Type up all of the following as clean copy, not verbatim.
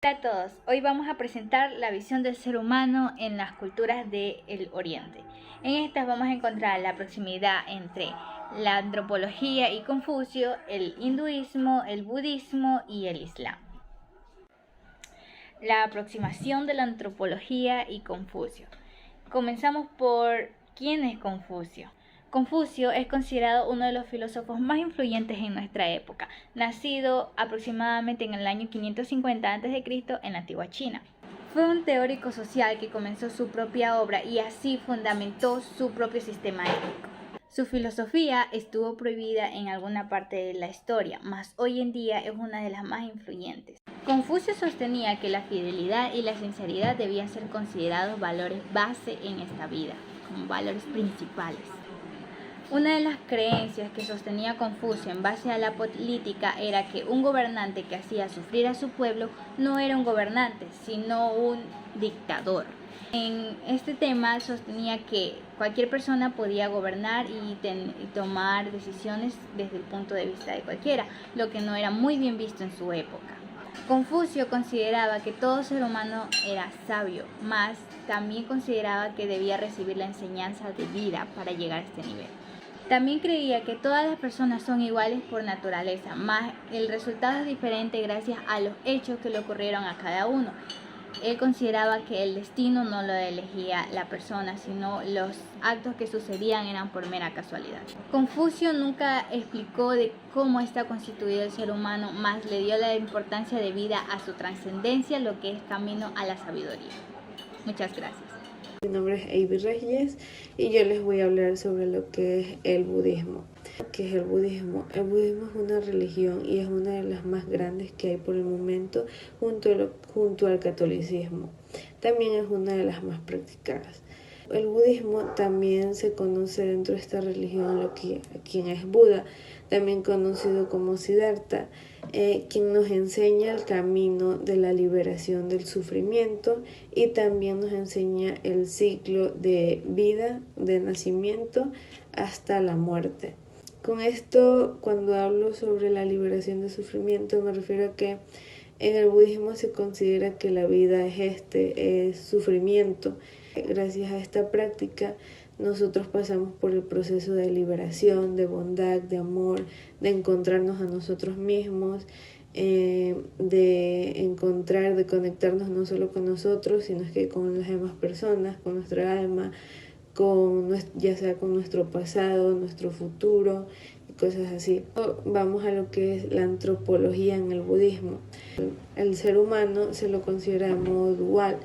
Hola a todos, hoy vamos a presentar la visión del ser humano en las culturas del Oriente. En estas vamos a encontrar la proximidad entre la antropología y Confucio, el hinduismo, el budismo y el islam. La aproximación de la antropología y Confucio. Comenzamos por ¿quién es Confucio? Confucio es considerado uno de los filósofos más influyentes en nuestra época, nacido aproximadamente en el año 550 a.C. en la antigua China. Fue un teórico social que comenzó su propia obra y así fundamentó su propio sistema ético. Su filosofía estuvo prohibida en alguna parte de la historia, mas hoy en día es una de las más influyentes. Confucio sostenía que la fidelidad y la sinceridad debían ser considerados valores base en esta vida, como valores principales. Una de las creencias que sostenía Confucio en base a la política era que un gobernante que hacía sufrir a su pueblo no era un gobernante, sino un dictador. En este tema sostenía que cualquier persona podía gobernar y tomar decisiones desde el punto de vista de cualquiera, lo que no era muy bien visto en su época. Confucio consideraba que todo ser humano era sabio, mas también consideraba que debía recibir la enseñanza de vida para llegar a este nivel. También creía que todas las personas son iguales por naturaleza, mas el resultado es diferente gracias a los hechos que le ocurrieron a cada uno. Él consideraba que el destino no lo elegía la persona, sino los actos que sucedían eran por mera casualidad. Confucio nunca explicó de cómo está constituido el ser humano, mas le dio la importancia debida a su trascendencia, lo que es camino a la sabiduría. Muchas gracias. Mi nombre es Avi Reyes y yo les voy a hablar sobre lo que es el budismo. ¿Qué es el budismo? El budismo es una religión y es una de las más grandes que hay por el momento junto al catolicismo. También es una de las más practicadas. El budismo también se conoce dentro de esta religión a quien es Buda, también conocido como Siddhartha, quien nos enseña el camino de la liberación del sufrimiento y también nos enseña el ciclo de vida, de nacimiento hasta la muerte. Con esto, cuando hablo sobre la liberación del sufrimiento, me refiero a que en el budismo se considera que la vida es sufrimiento. Gracias a esta práctica, nosotros pasamos por el proceso de liberación, de bondad, de amor, de encontrarnos a nosotros mismos, de conectarnos no solo con nosotros, sino que con las demás personas, con nuestra alma, ya sea con nuestro pasado, nuestro futuro, y cosas así. Vamos a lo que es la antropología en el budismo. El ser humano se lo considera de modo dual.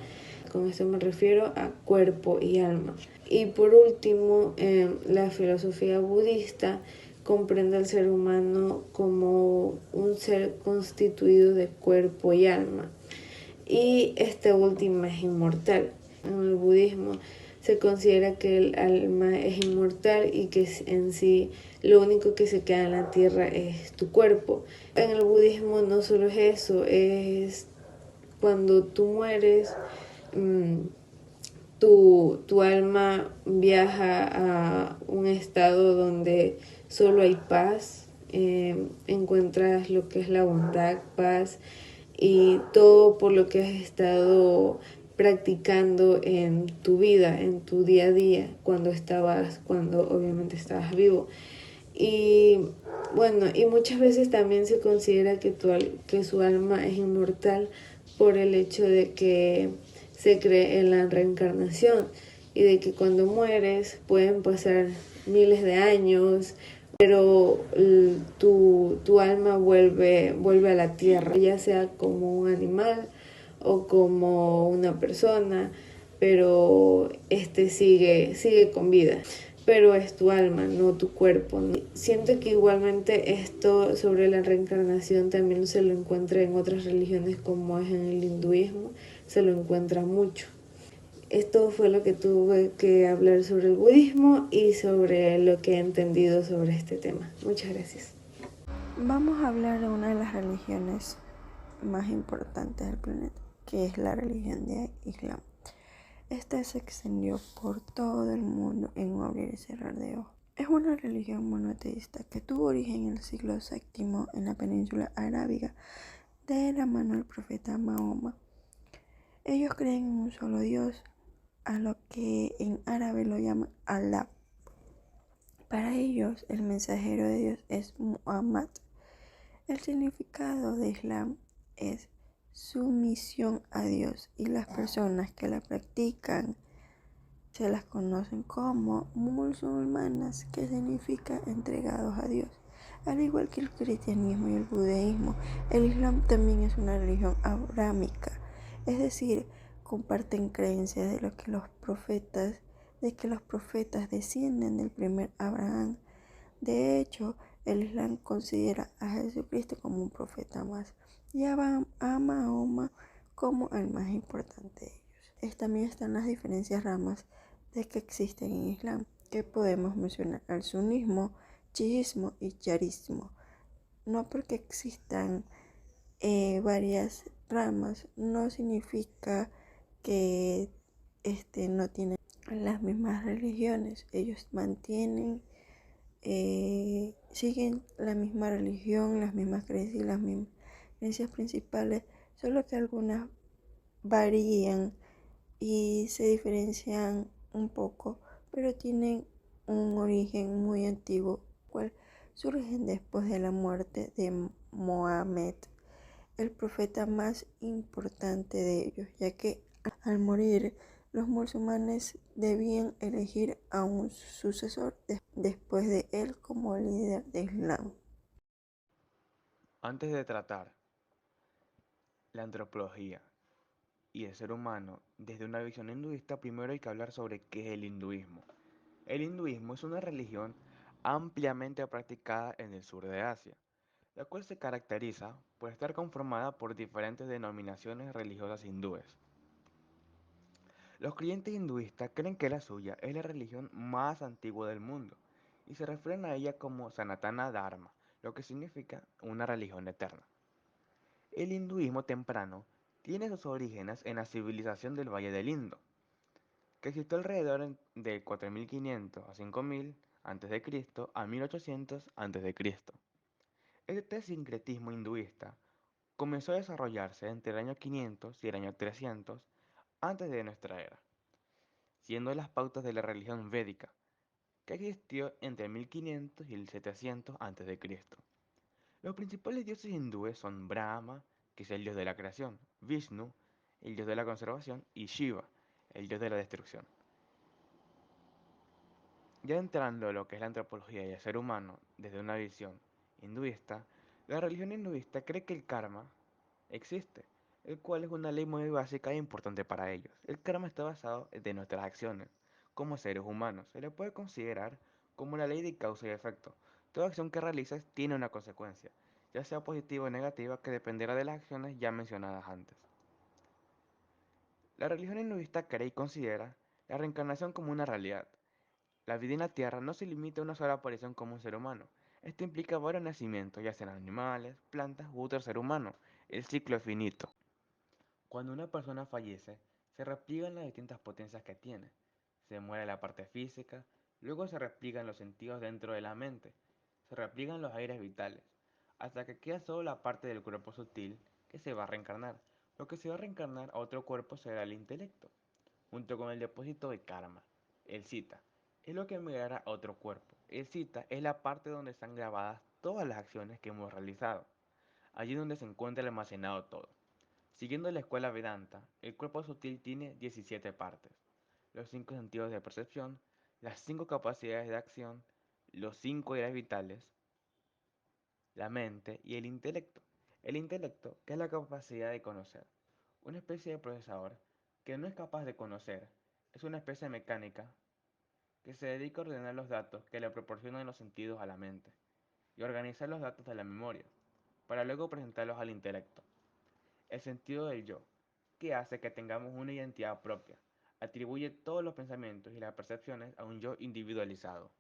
Con esto me refiero a cuerpo y alma. Y por último, la filosofía budista comprende al ser humano como un ser constituido de cuerpo y alma. Y esta última es inmortal. En el budismo se considera que el alma es inmortal y que en sí lo único que se queda en la tierra es tu cuerpo. En el budismo no solo es eso, es cuando tú mueres, tu alma viaja a un estado donde solo hay paz, encuentras lo que es la bondad, paz y todo por lo que has estado practicando en tu vida, en tu día a día, cuando obviamente estabas vivo. Y bueno, y muchas veces también se considera que su alma es inmortal por el hecho de que se cree en la reencarnación y de que cuando mueres pueden pasar miles de años, pero tu alma vuelve a la tierra, ya sea como un animal o como una persona, pero sigue con vida. Pero es tu alma, no tu cuerpo. Siento que igualmente esto sobre la reencarnación también se lo encuentra en otras religiones como es en el hinduismo, se lo encuentra mucho. Esto fue lo que tuve que hablar sobre el budismo y sobre lo que he entendido sobre este tema. Muchas gracias. Vamos a hablar de una de las religiones más importantes del planeta, que es la religión de Islam. Esta se extendió por todo el mundo en un abrir y cerrar de ojos. Es una religión monoteísta que tuvo origen en el siglo VII en la península arábiga de la mano del profeta Mahoma. Ellos creen en un solo Dios, a lo que en árabe lo llaman Allah. Para ellos, el mensajero de Dios es Muhammad. El significado de Islam es sumisión a Dios y las personas que la practican se las conocen como musulmanas, que significa entregados a Dios. Al igual que el cristianismo y el budismo, el Islam también es una religión abrámica, es decir, comparten creencias de que los profetas descienden del primer Abraham. De hecho, el Islam considera a Jesucristo como un profeta más y a Mahoma como el más importante de ellos. También están las diferentes ramas de que existen en Islam, que podemos mencionar al sunismo, chiismo y yarismo. No porque existan varias ramas, no significa que no tienen las mismas religiones. Ellos siguen la misma religión, las mismas creencias y las mismas creencias principales, solo que algunas varían y se diferencian un poco, pero tienen un origen muy antiguo, cual surgen después de la muerte de Mohammed, el profeta más importante de ellos, ya que al morir los musulmanes debían elegir a un sucesor después de él como líder de Islam. Antes de tratar la antropología y el ser humano desde una visión hinduista, primero hay que hablar sobre qué es el hinduismo. El hinduismo es una religión ampliamente practicada en el sur de Asia, la cual se caracteriza por estar conformada por diferentes denominaciones religiosas hindúes. Los creyentes hinduistas creen que la suya es la religión más antigua del mundo y se refieren a ella como Sanatana Dharma, lo que significa una religión eterna. El hinduismo temprano tiene sus orígenes en la civilización del Valle del Indo, que existió alrededor de 4500 a 5000 a.C. a 1800 a.C. Este sincretismo hinduista comenzó a desarrollarse entre el año 500 y el año 300 antes de nuestra era, siendo las pautas de la religión védica, que existió entre el 1500 y el 700 a.C. Los principales dioses hindúes son Brahma, que es el dios de la creación, Vishnu, el dios de la conservación, y Shiva, el dios de la destrucción. Ya entrando a lo que es la antropología y el ser humano desde una visión hinduista, la religión hinduista cree que el karma existe, el cual es una ley muy básica e importante para ellos. El karma está basado en nuestras acciones. Como seres humanos, se le puede considerar como la ley de causa y efecto. Toda acción que realices tiene una consecuencia, ya sea positiva o negativa, que dependerá de las acciones ya mencionadas antes. La religión hinduista cree y considera la reencarnación como una realidad. La vida en la Tierra no se limita a una sola aparición como un ser humano. Esto implica varios nacimientos, ya sean animales, plantas u otro ser humano. El ciclo es finito. Cuando una persona fallece, se repliegan las distintas potencias que tiene. Se muere la parte física, luego se repliegan los sentidos dentro de la mente, se repliegan los aires vitales, hasta que queda solo la parte del cuerpo sutil que se va a reencarnar. Lo que se va a reencarnar a otro cuerpo será el intelecto, junto con el depósito de karma, el cita. Es lo que migrará a otro cuerpo. El cita es la parte donde están grabadas todas las acciones que hemos realizado, allí donde se encuentra almacenado todo. Siguiendo la escuela Vedanta, el cuerpo sutil tiene 17 partes, los 5 sentidos de percepción, las 5 capacidades de acción, los 5 áreas vitales, la mente y el intelecto. El intelecto, que es la capacidad de conocer, una especie de procesador que no es capaz de conocer, es una especie mecánica que se dedica a ordenar los datos que le proporcionan los sentidos a la mente y organizar los datos de la memoria, para luego presentarlos al intelecto. El sentido del yo, que hace que tengamos una identidad propia, atribuye todos los pensamientos y las percepciones a un yo individualizado.